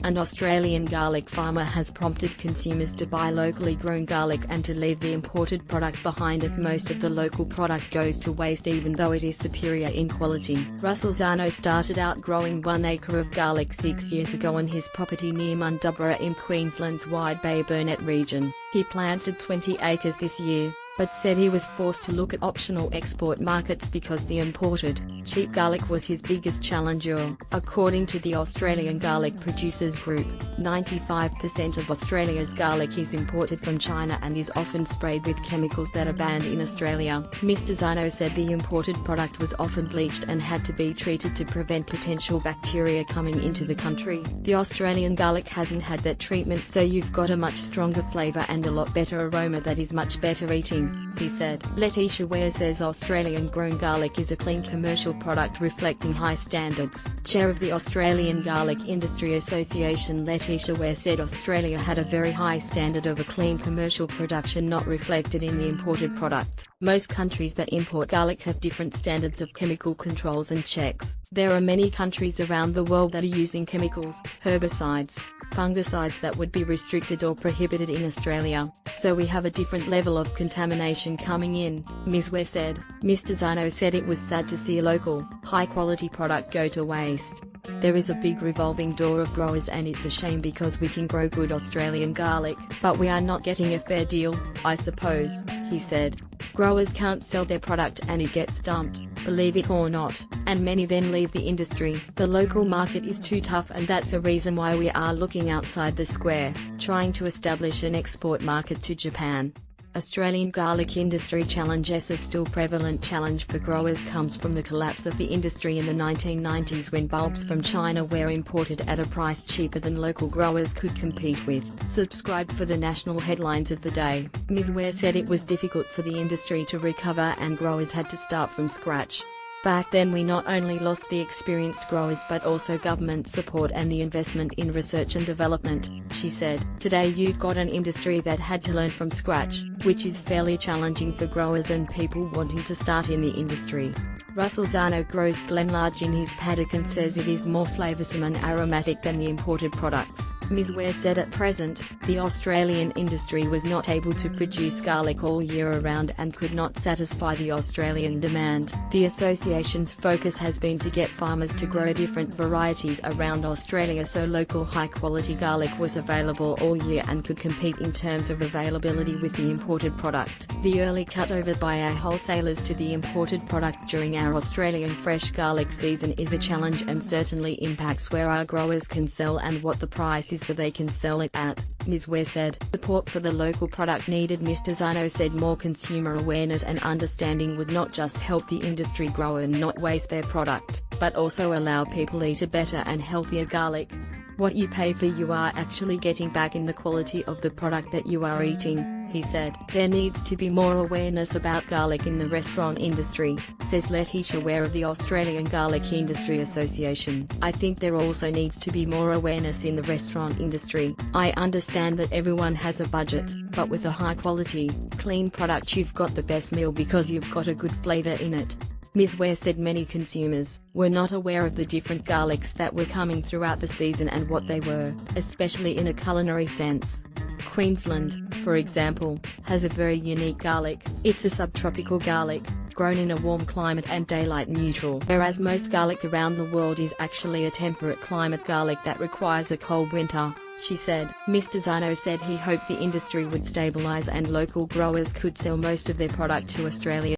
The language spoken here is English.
An Australian garlic farmer has prompted consumers to buy locally grown garlic and to leave the imported product behind, as most of the local product goes to waste even though it is superior in quality. Russell Zano started out growing 1 acre of garlic 6 years ago on his property near Mundubbera in Queensland's Wide Bay Burnett region. He planted 20 acres this year, but said he was forced to look at optional export markets because the imported, cheap garlic was his biggest challenger. According to the Australian Garlic Producers Group, 95% of Australia's garlic is imported from China and is often sprayed with chemicals that are banned in Australia. Mr. Zano said the imported product was often bleached and had to be treated to prevent potential bacteria coming into the country. The Australian garlic hasn't had that treatment, so you've got a much stronger flavour and a lot better aroma that is much better eating, he said. Letitia Ware says Australian-grown garlic is a clean commercial product reflecting high standards. Chair of the Australian Garlic Industry Association Letitia Ware said Australia had a very high standard of a clean commercial production not reflected in the imported product. Most countries that import garlic have different standards of chemical controls and checks. There are many countries around the world that are using chemicals, herbicides, fungicides that would be restricted or prohibited in Australia, so we have a different level of contamination coming in, Ms. Ware said. Mr. Zano said it was sad to see a local, high-quality product go to waste. There is a big revolving door of growers and it's a shame because we can grow good Australian garlic, but we are not getting a fair deal, I suppose, he said. Growers can't sell their product and it gets dumped, believe it or not, and many then leave the industry. The local market is too tough, and that's a reason why we are looking outside the square, trying to establish an export market to Japan. Australian garlic industry challenges. A still prevalent challenge for growers comes from the collapse of the industry in the 1990s when bulbs from China were imported at a price cheaper than local growers could compete with. Subscribe for the national headlines of the day. Ms. Ware said it was difficult for the industry to recover and growers had to start from scratch. Back then we not only lost the experienced growers but also government support and the investment in research and development, she said. Today you've got an industry that had to learn from scratch, which is fairly challenging for growers and people wanting to start in the industry. Russell Zano grows Glenlarge in his paddock and says it is more flavoursome and aromatic than the imported products. Ms. Ware said at present, the Australian industry was not able to produce garlic all year around and could not satisfy the Australian demand. The association's focus has been to get farmers to grow different varieties around Australia so local high-quality garlic was available all year and could compete in terms of availability with the imported product. The early cutover by our wholesalers to the imported product during our Australian fresh garlic season is a challenge and certainly impacts where our growers can sell and what the price is that they can sell it at, Ms. Ware said. Support for the local product needed. Mr. Zano said more consumer awareness and understanding would not just help the industry grow and not waste their product, but also allow people eat a better and healthier garlic. What you pay for you are actually getting back in the quality of the product that you are eating, he said. There needs to be more awareness about garlic in the restaurant industry, says Letitia Ware of the Australian Garlic Industry Association. I think there also needs to be more awareness in the restaurant industry. I understand that everyone has a budget, but with a high quality, clean product you've got the best meal because you've got a good flavour in it. Ms. Ware said many consumers were not aware of the different garlics that were coming throughout the season and what they were, especially in a culinary sense. Queensland, for example, has a very unique garlic. It's a subtropical garlic, grown in a warm climate and daylight neutral, whereas most garlic around the world is actually a temperate climate garlic that requires a cold winter, she said. Mr. Zano said he hoped the industry would stabilise and local growers could sell most of their product to Australia.